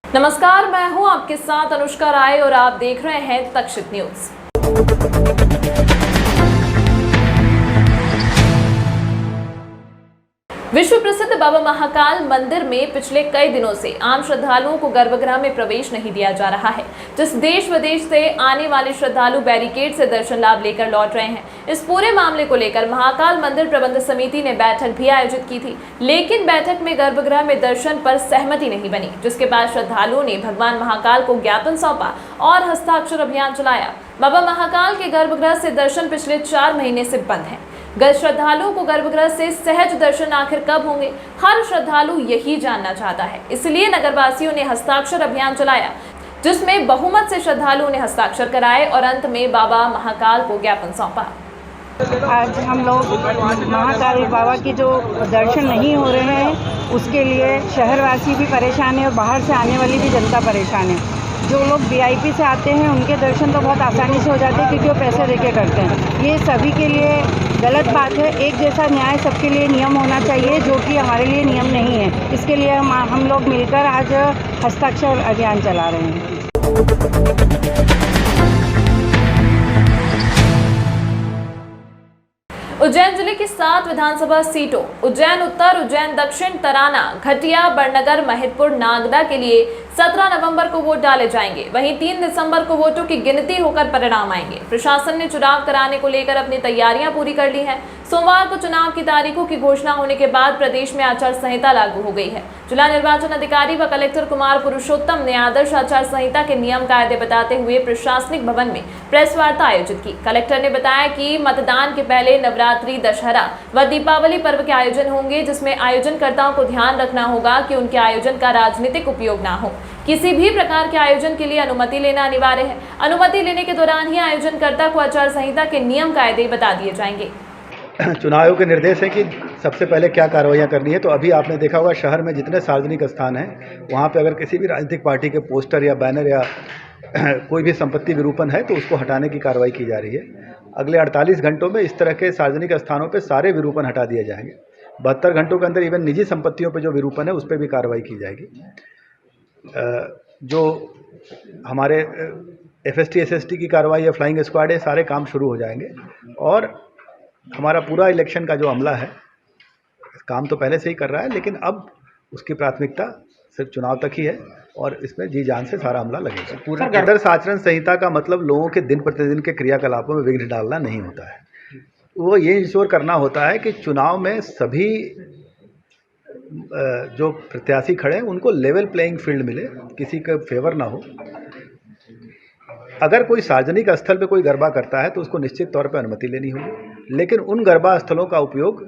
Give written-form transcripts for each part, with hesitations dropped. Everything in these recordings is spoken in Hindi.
नमस्कार, मैं हूं आपके साथ अनुष्का राय और आप देख रहे हैं तक्षित न्यूज। विश्व प्रसिद्ध बाबा महाकाल मंदिर में पिछले कई दिनों से आम श्रद्धालुओं को गर्भगृह में प्रवेश नहीं दिया जा रहा है, जिस देश विदेश से आने वाले श्रद्धालु बैरिकेड से दर्शन लाभ लेकर लौट रहे हैं। इस पूरे मामले को लेकर महाकाल मंदिर प्रबंध समिति ने बैठक भी आयोजित की थी, लेकिन बैठक में गर्भगृह में दर्शन पर सहमति नहीं बनी, जिसके बाद श्रद्धालुओं ने भगवान महाकाल को ज्ञापन सौंपा और हस्ताक्षर अभियान चलाया। बाबा महाकाल के गर्भगृह से दर्शन पिछले 4 महीने से बंद है। श्रद्धालुओं को गर्भगृह से सहज दर्शन आखिर कब होंगे, हर श्रद्धालु यही जानना चाहता है। इसलिए नगरवासियों ने हस्ताक्षर अभियान चलाया, जिसमें बहुमत से श्रद्धालुओं ने हस्ताक्षर कराए और अंत में बाबा महाकाल को ज्ञापन सौंपा। आज हम लोग महाकाल बाबा के जो दर्शन नहीं हो रहे हैं, उसके लिए शहरवासी भी परेशान है और बाहर से आने वाली भी जनता परेशान है। जो लोग वीआईपी से आते हैं उनके दर्शन तो बहुत आसानी से हो जाते हैं, क्योंकि वो पैसे देके करते हैं। ये सभी के लिए गलत बात है। एक जैसा न्याय सबके लिए नियम होना चाहिए, जो कि हमारे लिए नियम नहीं है। इसके लिए हम लोग मिलकर आज हस्ताक्षर अभियान चला रहे हैं। उज्जैन जिले की 7 विधानसभा सीटों उज्जैन उत्तर, उज्जैन दक्षिण, तराना, घटिया, बड़नगर, महिदपुर, नागदा के लिए 17 नवंबर को वोट डाले जाएंगे। वहीं 3 दिसंबर को वोटों की गिनती होकर परिणाम आएंगे। प्रशासन ने चुनाव कराने को लेकर अपनी तैयारियां पूरी कर ली हैं। सोमवार को चुनाव की तारीखों की घोषणा होने के बाद प्रदेश में आचार संहिता लागू हो गई है। जिला निर्वाचन अधिकारी व कलेक्टर कुमार पुरुषोत्तम ने आदर्श आचार संहिता के नियम कायदे बताते हुए प्रशासनिक भवन में प्रेस वार्ता आयोजित की। कलेक्टर ने बताया कि मतदान के पहले नवरात्रि, दशहरा व दीपावली पर्व के आयोजन होंगे, जिसमें आयोजनकर्ताओं को ध्यान रखना होगा कि उनके आयोजन का राजनीतिक उपयोग न हो। किसी भी प्रकार के आयोजन के लिए अनुमति लेना अनिवार्य है। अनुमति लेने के दौरान ही आयोजनकर्ता को आचार संहिता के नियम कायदे बता दिए जाएंगे। चुनाव आयोग के निर्देश है कि सबसे पहले क्या कार्रवाइयाँ करनी है। तो अभी आपने देखा होगा शहर में जितने सार्वजनिक स्थान हैं, वहाँ पे अगर किसी भी राजनीतिक पार्टी के पोस्टर या बैनर या कोई भी संपत्ति विरूपण है तो उसको हटाने की कार्रवाई की जा रही है। अगले 48 घंटों में इस तरह के सार्वजनिक स्थानों पे सारे विरूपण हटा दिए जाएंगे। 72 घंटों के अंदर इवन निजी संपत्तियों पे जो विरूपण है उस पर भी कार्रवाई की जाएगी। जो हमारे FST SST की कार्रवाई है, फ्लाइंग स्क्वाड है, सारे काम शुरू हो जाएंगे। और हमारा पूरा इलेक्शन का जो अमला है, काम तो पहले से ही कर रहा है, लेकिन अब उसकी प्राथमिकता सिर्फ चुनाव तक ही है और इसमें जी जान से सारा अमला लगेगा। पूरा आदर्श आचरण संहिता का मतलब लोगों के दिन प्रतिदिन के क्रियाकलापों में विघ्न डालना नहीं होता है। वो ये इंश्योर करना होता है कि चुनाव में सभी जो प्रत्याशी खड़े हैं उनको लेवल प्लेइंग फील्ड मिले, किसी का फेवर ना हो। अगर कोई सार्वजनिक स्थल पे कोई गरबा करता है तो उसको निश्चित तौर पे अनुमति लेनी होगी, लेकिन उन गरबा स्थलों का उपयोग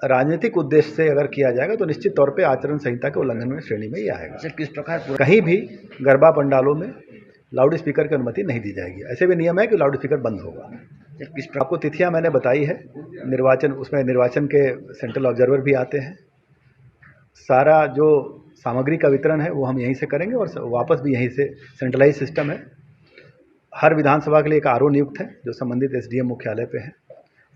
राजनीतिक उद्देश्य से अगर किया जाएगा तो निश्चित तौर पे आचरण संहिता के उल्लंघन में श्रेणी में ही आएगा। सर, किस प्रकार कहीं भी गरबा पंडालों में लाउड स्पीकर की अनुमति नहीं दी जाएगी। ऐसे भी नियम है कि लाउड स्पीकर बंद होगा। आपको तिथियां मैंने बताई है, निर्वाचन, उसमें निर्वाचन के सेंट्रल ऑब्जर्वर भी आते हैं। सारा जो सामग्री का वितरण है वो हम यहीं से करेंगे और वापस भी यहीं से, सेंट्रलाइज सिस्टम है। हर विधानसभा के लिए एक RO नियुक्त है जो संबंधित SDM मुख्यालय पे है।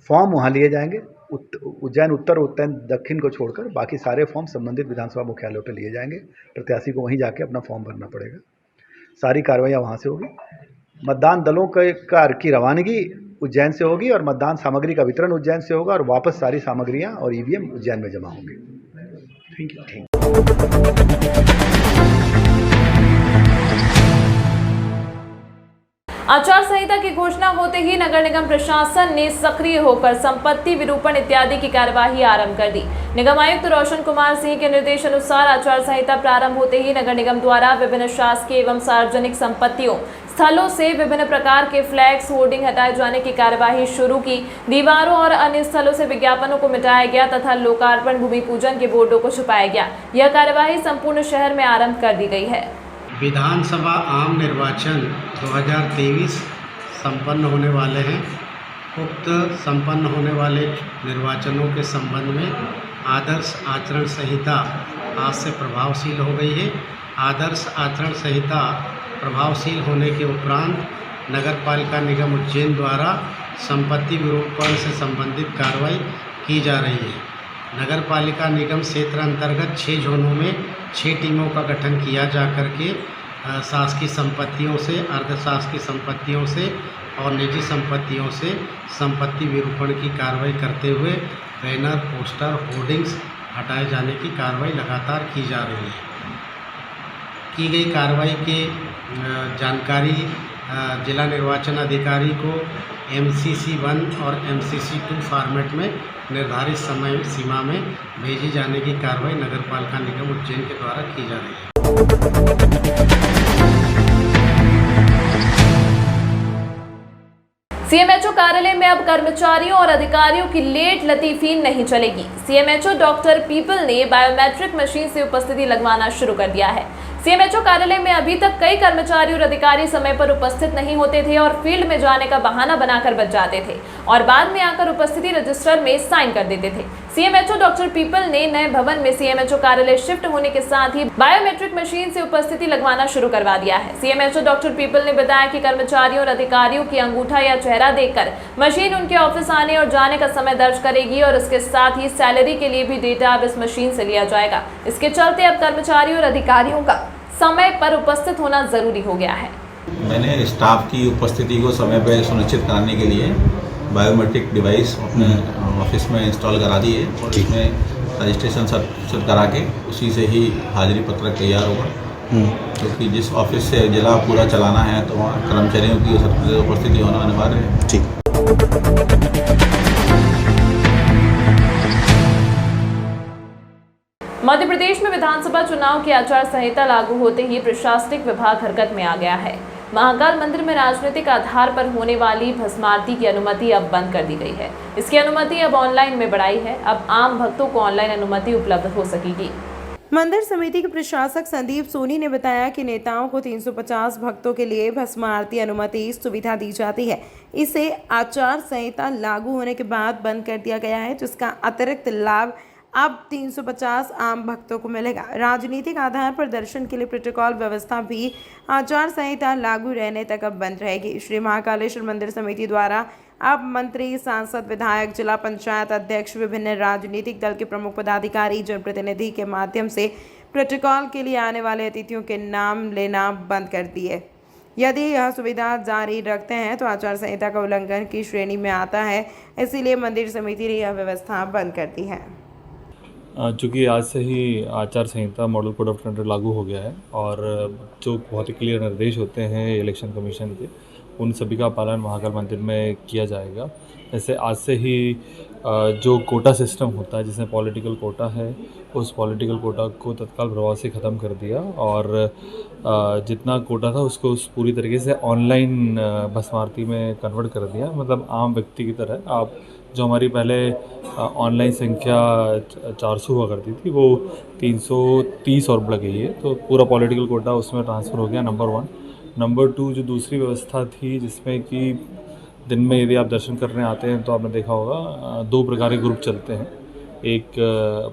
फॉर्म वहाँ लिए जाएंगे। उज्जैन उत्तर, उज्जैन दक्षिण को छोड़कर बाकी सारे फॉर्म संबंधित विधानसभा मुख्यालयों पे लिए जाएंगे। प्रत्याशी को वहीं जाके अपना फॉर्म भरना पड़ेगा। सारी कार्रवाइयाँ वहाँ से होगी। मतदान दलों की रवानगी उज्जैन से होगी और मतदान सामग्री का वितरण उज्जैन से होगा और वापस सारी सामग्रियाँ और EVM उज्जैन में जमा होंगी। Thank you. आचार संहिता की घोषणा होते ही नगर निगम प्रशासन ने सक्रिय होकर संपत्ति विरूपण इत्यादि की कार्यवाही आरंभ कर दी। निगम आयुक्त रोशन कुमार सिंह के निर्देश अनुसार आचार संहिता प्रारंभ होते ही नगर निगम द्वारा विभिन्न शासकीय एवं सार्वजनिक संपत्तियों, स्थलों से विभिन्न प्रकार के फ्लैक्स, होर्डिंग हटाए जाने की कार्यवाही शुरू की। दीवारों और अन्य स्थलों से विज्ञापनों को मिटाया गया तथा लोकार्पण, भूमि पूजन के बोर्डों को छुपाया गया। यह कार्यवाही संपूर्ण शहर में आरंभ कर दी गई है। विधानसभा आम निर्वाचन 2023 संपन्न होने वाले हैं। उक्त संपन्न होने वाले निर्वाचनों के संबंध में आदर्श आचरण संहिता आज से प्रभावशील हो गई है। आदर्श आचरण संहिता प्रभावशील होने के उपरांत नगर पालिका निगम उज्जैन द्वारा संपत्ति विरूपण से संबंधित कार्रवाई की जा रही है। नगर पालिका निगम क्षेत्र अंतर्गत 6 जोनों में 6 टीमों का गठन किया जा करके शासकीय संपत्तियों से, अर्धशासकीय संपत्तियों से और निजी संपत्तियों से संपत्ति विरूपण की कार्रवाई करते हुए बैनर, पोस्टर, होर्डिंग्स हटाए जाने की कार्रवाई लगातार की जा रही है। की गई कार्रवाई की जानकारी जिला निर्वाचन अधिकारी को MCC 1 और MCC 2 फॉर्मेट में निर्धारित समय सीमा में भेजी जाने की कार्रवाई नगरपालिका निगम उज्जैन के द्वारा की जा रही है। सीएमएचओ कार्यालय में अब कर्मचारियों और अधिकारियों की लेट लतीफी नहीं चलेगी। सीएमएचओ डॉक्टर पीपल ने बायोमेट्रिक मशीन से उपस्थिति लगवाना शुरू कर दिया है। सीएमएचओ कार्यालय में अभी तक कई कर्मचारी और अधिकारी समय पर उपस्थित नहीं होते थे और फील्ड में जाने का बहाना बनाकर बच जाते थे और बाद में आकर उपस्थिति रजिस्टर में साइन कर देते थे। सीएमएचओ डॉक्टर पीपल ने नए भवन में सीएमएचओ कार्यालय शिफ्ट होने के साथ ही बायोमेट्रिक मशीन से उपस्थिति लगवाना शुरू करवा दिया है। सीएमएचओ डॉक्टर पीपल ने बताया कि कर्मचारियों और अधिकारियों की अंगूठा या चेहरा देखकर मशीन उनके ऑफिस आने और जाने का समय दर्ज करेगी और इसके साथ ही सैलरी के लिए भी डेटा अब इस मशीन से लिया जाएगा। इसके चलते अब कर्मचारियों और अधिकारियों का समय पर उपस्थित होना जरूरी हो गया है। मैंने स्टाफ की उपस्थिति को समय पर सुनिश्चित कराने के लिए बायोमेट्रिक डिवाइस अपने ऑफिस में इंस्टॉल करा दी है और इसमें रजिस्ट्रेशन सब करा के उसी से ही हाजिरी पत्रक तैयार होगा, क्योंकि जिस ऑफिस से जिला पूरा चलाना है तो वहाँ कर्मचारियों की सबसे उपस्थिति होना अनिवार्य है। ठीक। मध्य प्रदेश में विधानसभा चुनाव की आचार संहिता लागू होते ही प्रशासनिक विभाग हरकत में आ गया है। महाकाल मंदिर में राजनीतिक आधार पर होने वाली भस्मारती की अनुमति अब बंद कर दी गई है। इसकी अनुमति अब ऑनलाइन में बढ़ाई है। अब आम भक्तों को ऑनलाइन अनुमति उपलब्ध हो सकेगी। मंदिर समिति के प्रशासक संदीप सोनी ने बताया कि नेताओं को 350 भक्तों के लिए भस्म आरती अनुमति सुविधा दी जाती है। इसे आचार संहिता लागू होने के बाद बंद कर दिया गया है, जिसका अतिरिक्त लाभ अब 350 आम भक्तों को मिलेगा। राजनीतिक आधार पर दर्शन के लिए प्रोटोकॉल व्यवस्था भी आचार संहिता लागू रहने तक अब बंद रहेगी। श्री महाकालेश्वर मंदिर समिति द्वारा अब मंत्री, सांसद, विधायक, जिला पंचायत अध्यक्ष, विभिन्न राजनीतिक दल के प्रमुख पदाधिकारी, जनप्रतिनिधि के माध्यम से प्रोटोकॉल के लिए आने वाले अतिथियों के नाम लेना बंद कर दिए। यदि यह सुविधा जारी रखते हैं तो आचार संहिता का उल्लंघन की श्रेणी में आता है, इसीलिए मंदिर समिति ने यह व्यवस्था बंद कर दी है। चूँकि आज से ही आचार संहिता मॉडल कोड ऑफ कंडक्ट लागू हो गया है और जो बहुत ही क्लियर निर्देश होते हैं इलेक्शन कमीशन के, उन सभी का पालन महाकाल मंदिर में किया जाएगा। जैसे आज से ही जो कोटा सिस्टम होता है, जिसमें पॉलिटिकल कोटा है, उस पॉलिटिकल कोटा को तत्काल प्रभाव से ख़त्म कर दिया और जितना कोटा था उसको पूरी तरीके से ऑनलाइन भस्म आरती में कन्वर्ट कर दिया। मतलब आम व्यक्ति की तरह आप जो हमारी पहले ऑनलाइन संख्या 400 हुआ करती थी, वो 330 और बढ़ गई है। तो पूरा पॉलिटिकल कोटा उसमें ट्रांसफ़र हो गया, नंबर 1। नंबर 2, जो दूसरी व्यवस्था थी जिसमें कि दिन में यदि आप दर्शन करने आते हैं तो आपने देखा होगा 2 प्रकार के ग्रुप चलते हैं। एक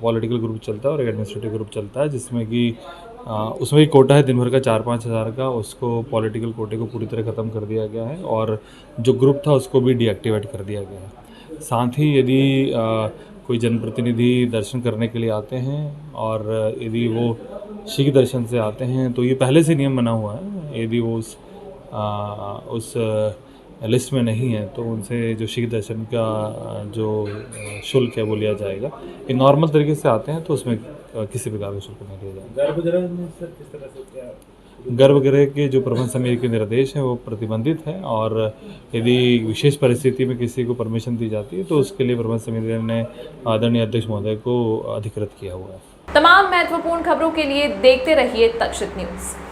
पॉलिटिकल ग्रुप चलता है और एक एडमिनिस्ट्रेटिव ग्रुप चलता है, जिसमें कि उसमें भी कोटा है दिन भर का 4-5 हज़ार का, उसको पॉलिटिकल कोटे को पूरी तरह ख़त्म कर दिया गया है और जो ग्रुप था उसको भी डीएक्टिवेट कर दिया गया है। साथ ही यदि कोई जनप्रतिनिधि दर्शन करने के लिए आते हैं और यदि वो शीघ्र दर्शन से आते हैं तो ये पहले से नियम बना हुआ है, यदि वो उस लिस्ट में नहीं है तो उनसे जो शीघ्र दर्शन का जो शुल्क है वो लिया जाएगा। ये नॉर्मल तरीके से आते हैं तो उसमें किसी प्रकार का शुल्क नहीं लिया जाएगा। गर्भगृह के जो प्रबंध समिति के निर्देश हैं वो प्रतिबंधित है और यदि विशेष परिस्थिति में किसी को परमिशन दी जाती है तो उसके लिए प्रबंध समिति ने आदरणीय अध्यक्ष महोदय को अधिकृत किया हुआ है। तमाम महत्वपूर्ण खबरों के लिए देखते रहिए तक्षशित न्यूज़।